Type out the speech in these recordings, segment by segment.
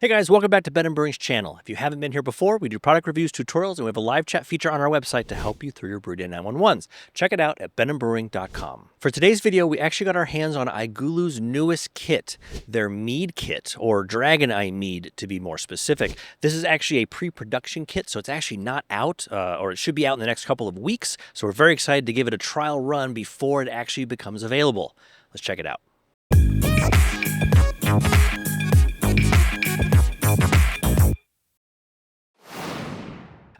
Hey guys, welcome back to Ben & Brewing's channel. If you haven't been here before, we do product reviews, tutorials, and we have a live chat feature on our website to help you through your Brew Day 911s. Check it out at benandbrewing.com. For today's video, we actually got our hands on iGulu's newest kit, their Mead Kit, or Dragon Eye Mead to be more specific. This is actually a pre-production kit, so it's actually not out, or it should be out in the next couple of weeks, so we're very excited to give it a trial run before it actually becomes available. Let's check it out.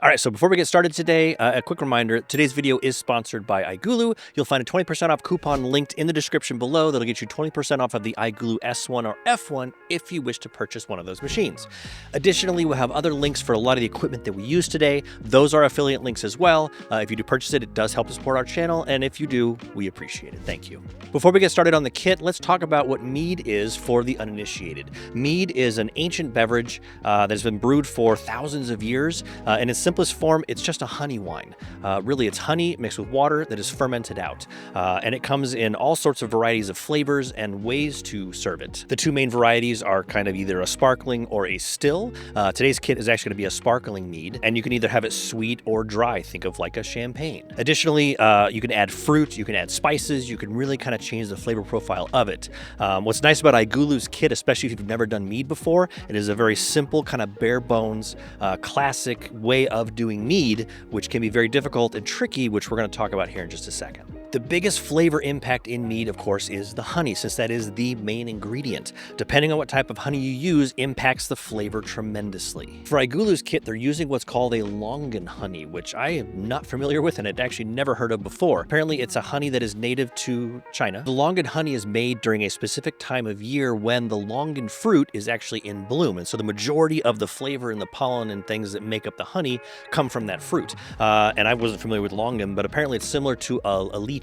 All right, so before we get started today, a quick reminder, today's video is sponsored by iGulu. You'll find a 20% off coupon linked in the description below that'll get you 20% off of the iGulu S1 or F1 if you wish to purchase one of those machines. Additionally, we'll have other links for a lot of the equipment that we use today. Those are affiliate links as well. If you do purchase it, it does help to support our channel, and if you do, we appreciate it. Thank you. Before we get started on the kit, let's talk about what mead is for the uninitiated. Mead is an ancient beverage that has been brewed for thousands of years, and it's simplest form, it's just a honey wine. Really, it's honey mixed with water that is fermented out. And it comes in all sorts of varieties of flavors and ways to serve it. The two main varieties are kind of either a sparkling or a still. Today's kit is actually going to be a sparkling mead, and you can either have it sweet or dry. Think of like a champagne. Additionally, you can add fruit, you can add spices, you can really kind of change the flavor profile of it. What's nice about iGulu's kit, especially if you've never done mead before, it is a very simple, kind of bare bones, classic way of doing mead, which can be very difficult and tricky, which we're going to talk about here in just a second. The biggest flavor impact in mead, of course, is the honey, since that is the main ingredient. Depending on what type of honey you use, impacts the flavor tremendously. For iGulu's kit, they're using what's called a longan honey, which I am not familiar with and had actually never heard of before. Apparently, it's a honey that is native to China. The longan honey is made during a specific time of year when the longan fruit is actually in bloom, and so the majority of the flavor and the pollen and things that make up the honey come from that fruit. And I wasn't familiar with longan, but apparently it's similar to a lychee,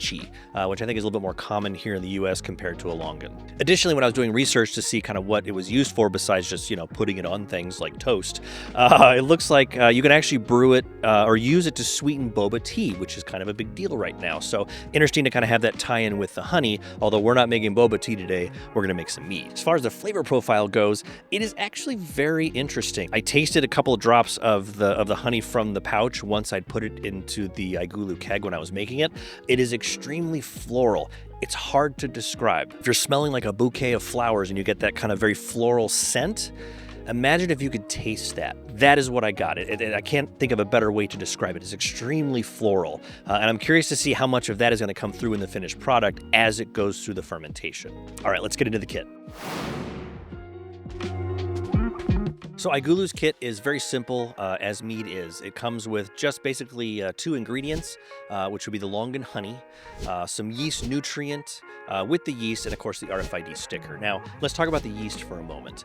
which I think is a little bit more common here in the US compared to a longan. Additionally, when I was doing research to see kind of what it was used for besides just, putting it on things like toast, it looks like you can actually brew it or use it to sweeten boba tea, which is kind of a big deal right now. So interesting to kind of have that tie-in with the honey. Although we're not making boba tea today, we're going to make some mead. As far as the flavor profile goes, it is actually very interesting. I tasted a couple of drops of the honey from the pouch once I'd put it into the iGulu keg when I was making it. It is extremely floral. It's hard to describe. If you're smelling like a bouquet of flowers and you get that kind of very floral scent, imagine if you could taste that. That is what I got. I can't think of a better way to describe it. It's extremely floral. And I'm curious to see how much of that is going to come through in the finished product as it goes through the fermentation. All right, let's get into the kit. So iGulu's kit is very simple as mead is. It comes with just basically two ingredients, which would be the longan honey, some yeast nutrient with the yeast, and of course the RFID sticker. Now, let's talk about the yeast for a moment.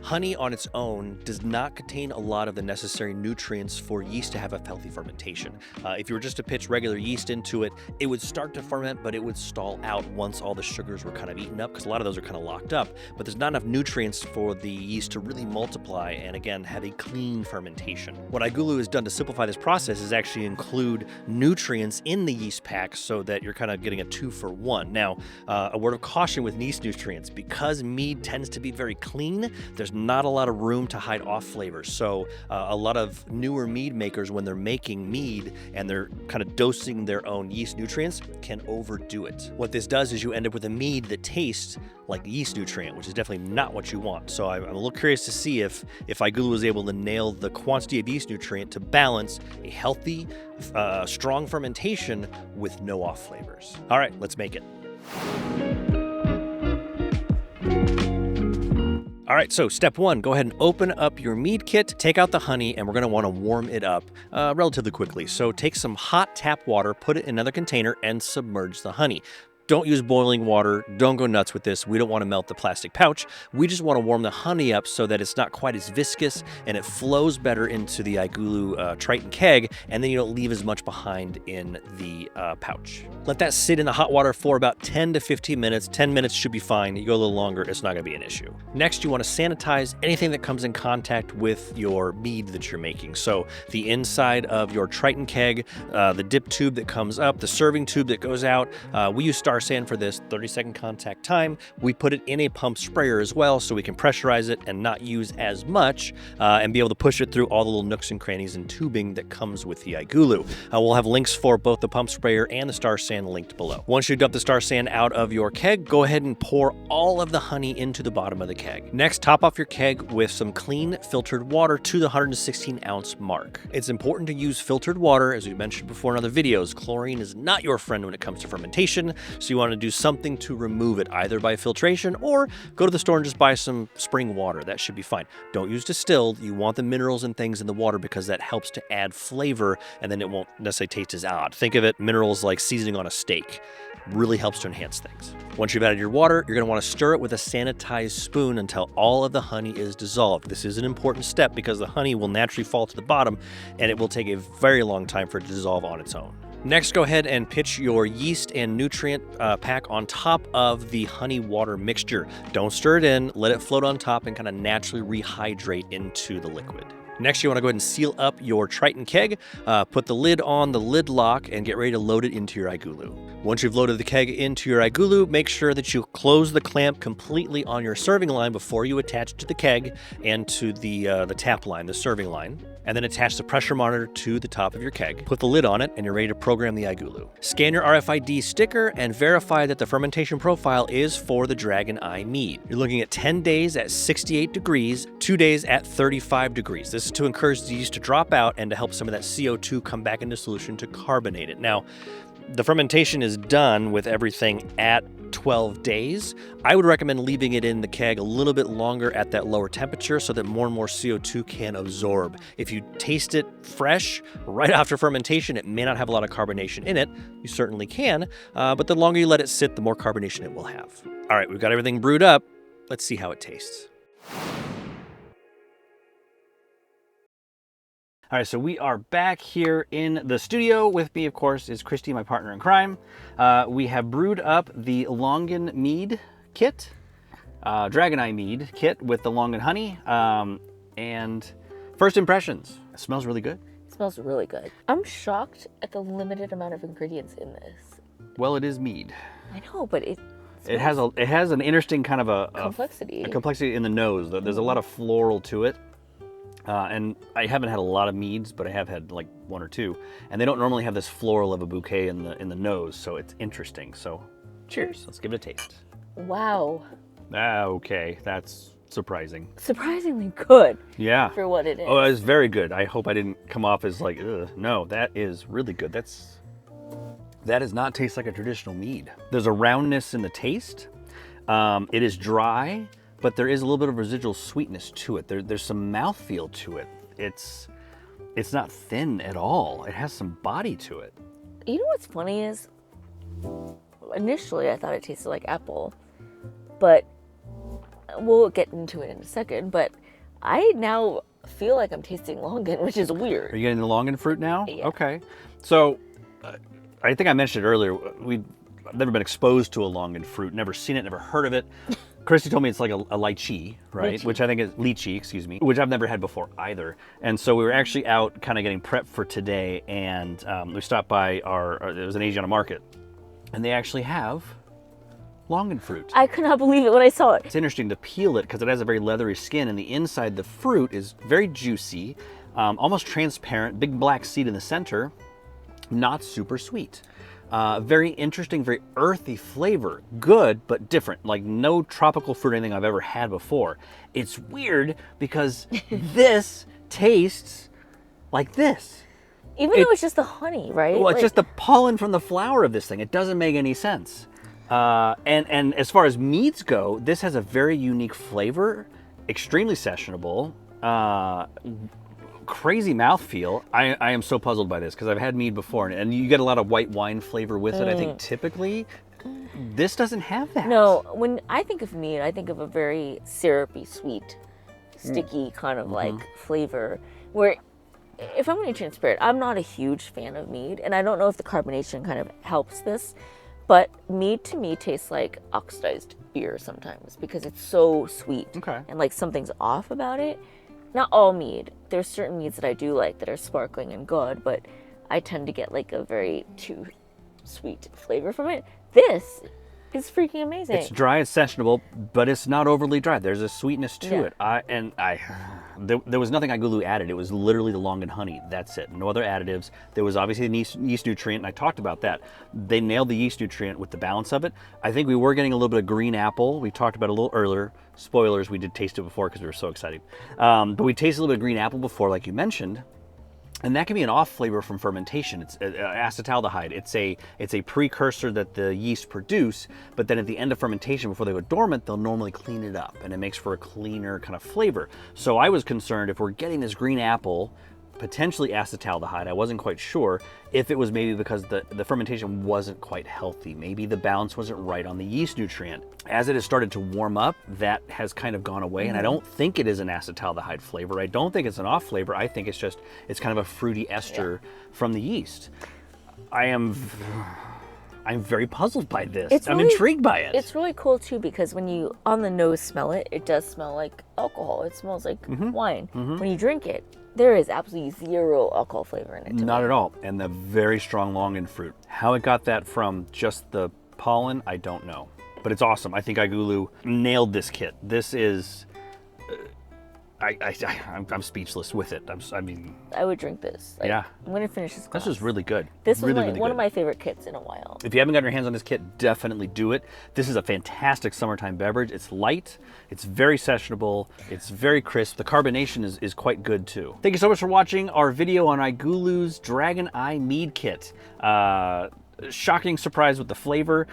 Honey on its own does not contain a lot of the necessary nutrients for yeast to have a healthy fermentation. If you were just to pitch regular yeast into it, it would start to ferment, but it would stall out once all the sugars were kind of eaten up, because a lot of those are kind of locked up, but there's not enough nutrients for the yeast to really multiply and, again, have a clean fermentation. What iGulu has done to simplify this process is actually include nutrients in the yeast pack so that you're kind of getting a 2-for-1. Now, a word of caution with yeast nutrients, because mead tends to be very clean, there's not a lot of room to hide off flavors. So a lot of newer mead makers, when they're making mead and they're kind of dosing their own yeast nutrients, can overdo it. What this does is you end up with a mead that tastes like yeast nutrient, which is definitely not what you want. So I'm a little curious to see if iGulu was able to nail the quantity of yeast nutrient to balance a healthy, strong fermentation with no off flavors. All right, let's make it. All right, so step one, go ahead and open up your mead kit, take out the honey, and we're gonna wanna warm it up relatively quickly. So take some hot tap water, put it in another container, and submerge the honey. Don't use boiling water. Don't go nuts with this. We don't want to melt the plastic pouch. We just want to warm the honey up so that it's not quite as viscous and it flows better into the iGulu Triton keg, and then you don't leave as much behind in the pouch. Let that sit in the hot water for about 10 to 15 minutes. 10 minutes should be fine. You go a little longer, it's not going to be an issue. Next, you want to sanitize anything that comes in contact with your mead that you're making. So the inside of your Triton keg, the dip tube that comes up, the serving tube that goes out. We use star sand for this 30-second contact time. We put it in a pump sprayer as well so we can pressurize it and not use as much and be able to push it through all the little nooks and crannies and tubing that comes with the iGulu. We'll have links for both the pump sprayer and the star sand linked below. Once you dump the star sand out of your keg, go ahead and pour all of the honey into the bottom of the keg. Next, top off your keg with some clean filtered water to the 116 ounce mark. It's important to use filtered water, as we mentioned before in other videos. Chlorine is not your friend when it comes to fermentation, so you want to do something to remove it, either by filtration or go to the store and just buy some spring water. That should be fine. Don't use distilled. You want the minerals and things in the water because that helps to add flavor, and then it won't necessarily taste as odd. Think of it, minerals like seasoning on a steak. Really helps to enhance things. Once you've added your water, you're going to want to stir it with a sanitized spoon until all of the honey is dissolved. This is an important step because the honey will naturally fall to the bottom and it will take a very long time for it to dissolve on its own. Next, go ahead and pitch your yeast and nutrient pack on top of the honey water mixture. Don't stir it in, let it float on top and kind of naturally rehydrate into the liquid. Next, you want to go ahead and seal up your Triton keg, put the lid on the lid lock, and get ready to load it into your iGulu. Once you've loaded the keg into your iGulu, make sure that you close the clamp completely on your serving line before you attach it to the keg and to the tap line, the serving line, and then attach the pressure monitor to the top of your keg. Put the lid on it, and you're ready to program the iGulu. Scan your RFID sticker and verify that the fermentation profile is for the Dragon Eye Mead. You're looking at 10 days at 68 degrees, 2 days at 35 degrees. This is to encourage the yeast to drop out and to help some of that CO2 come back into solution to carbonate it. Now, the fermentation is done with everything at 12 days. I would recommend leaving it in the keg a little bit longer at that lower temperature so that more and more CO2 can absorb. If you taste it fresh right after fermentation, it may not have a lot of carbonation in it. You certainly can, but the longer you let it sit, the more carbonation it will have. All right, we've got everything brewed up. Let's see how it tastes. All right, so we are back here in the studio. With me, of course, is Christy, my partner in crime. We have brewed up the Longan Mead Kit, Dragon Eye Mead Kit with the Longan honey. And first impressions, it smells really good. It smells really good. I'm shocked at the limited amount of ingredients in this. Well, it is mead. I know, but it has an interesting kind of a complexity in the nose. There's a lot of floral to it. And I haven't had a lot of meads, but I have had like one or two, and they don't normally have this floral of a bouquet in the nose, so it's interesting. So, cheers. Let's give it a taste. Wow. Okay, that's surprising. Surprisingly good. Yeah. For what it is. Oh, it's very good. I hope I didn't come off as like, ugh. No, that is really good. That does not taste like a traditional mead. There's a roundness in the taste. It is dry, but there is a little bit of residual sweetness to it. There's some mouthfeel to it. It's not thin at all. It has some body to it. You know what's funny is, initially I thought it tasted like apple, but we'll get into it in a second, but I now feel like I'm tasting longan, which is weird. Are you getting the longan fruit now? Yeah. Okay. So, I think I mentioned it earlier, I've never been exposed to a longan fruit, never seen it, never heard of it. Christy told me it's like a lychee, right? Lychee. Which I think is lychee, excuse me, which I've never had before either. And so we were actually out kind of getting prepped for today, and we stopped by it was an Asiana market, and they actually have longan fruit. I could not believe it when I saw it. It's interesting to peel it because it has a very leathery skin, and the inside, the fruit is very juicy, almost transparent, big black seed in the center, not super sweet. Very interesting, very earthy flavor. Good, but different. Like no tropical fruit or anything I've ever had before. It's weird because this tastes like this. Even though it's just the honey, right? Well, it's just the pollen from the flower of this thing. It doesn't make any sense. And as far as meads go, this has a very unique flavor, extremely sessionable, crazy mouthfeel. I am so puzzled by this because I've had mead before, and you get a lot of white wine flavor with it. I think typically this doesn't have that. No, when I think of mead, I think of a very syrupy, sweet, sticky kind of like flavor. Where, if I'm being transparent, I'm not a huge fan of mead, and I don't know if the carbonation kind of helps this, but mead to me tastes like oxidized beer sometimes because it's so sweet. Okay. And like something's off about it. Not all mead. There's certain meads that I do like that are sparkling and good, but I tend to get like a very too sweet flavor from it. This is freaking amazing. It's dry, it's sessionable, but it's not overly dry. There's a sweetness to it. There was nothing iGulu added. It was literally the long and honey. That's it. No other additives. There was obviously the yeast nutrient, and I talked about that. They nailed the yeast nutrient with the balance of it. I think we were getting a little bit of green apple. We talked about it a little earlier. Spoilers, we did taste it before because we were so excited. But we tasted a little bit of green apple before, like you mentioned. And that can be an off flavor from fermentation. It's acetaldehyde. It's a precursor that the yeast produce, but then at the end of fermentation, before they go dormant, they'll normally clean it up, and it makes for a cleaner kind of flavor. So I was concerned if we're getting this green apple, potentially acetaldehyde, I wasn't quite sure if it was maybe because the fermentation wasn't quite healthy. Maybe the balance wasn't right on the yeast nutrient. As it has started to warm up, that has kind of gone away, and I don't think it is an acetaldehyde flavor. I don't think it's an off flavor. I think it's kind of a fruity ester from the yeast. I'm very puzzled by this. I'm intrigued by it. It's really cool too, because when you on the nose smell it, it does smell like alcohol. It smells like wine. When you drink it, there is absolutely zero alcohol flavor in it. Not at all. And the very strong long end fruit. How it got that from just the pollen, I don't know. But it's awesome. I think iGulu nailed this kit. This is, I'm speechless with it. I would drink this. Yeah. I'm gonna finish this glass. This is really good. This was really one of my favorite kits in a while. If you haven't gotten your hands on this kit, definitely do it. This is a fantastic summertime beverage. It's light, it's very sessionable, it's very crisp. The carbonation is quite good too. Thank you so much for watching our video on iGulu's Dragon Eye Mead Kit. Shocking surprise with the flavor.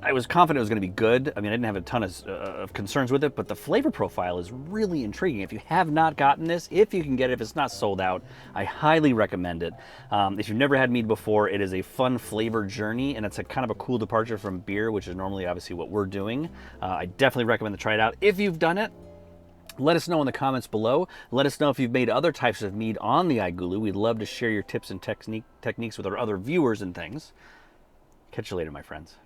I was confident it was going to be good. I mean, I didn't have a ton of concerns with it, but the flavor profile is really intriguing. If you have not gotten this, if you can get it, if it's not sold out, I highly recommend it. If you've never had mead before, it is a fun flavor journey, and it's a kind of a cool departure from beer, which is normally obviously what we're doing. I definitely recommend to try it out. If you've done it, let us know in the comments below. Let us know if you've made other types of mead on the iGulu. We'd love to share your tips and techniques with our other viewers and things. Catch you later, my friends.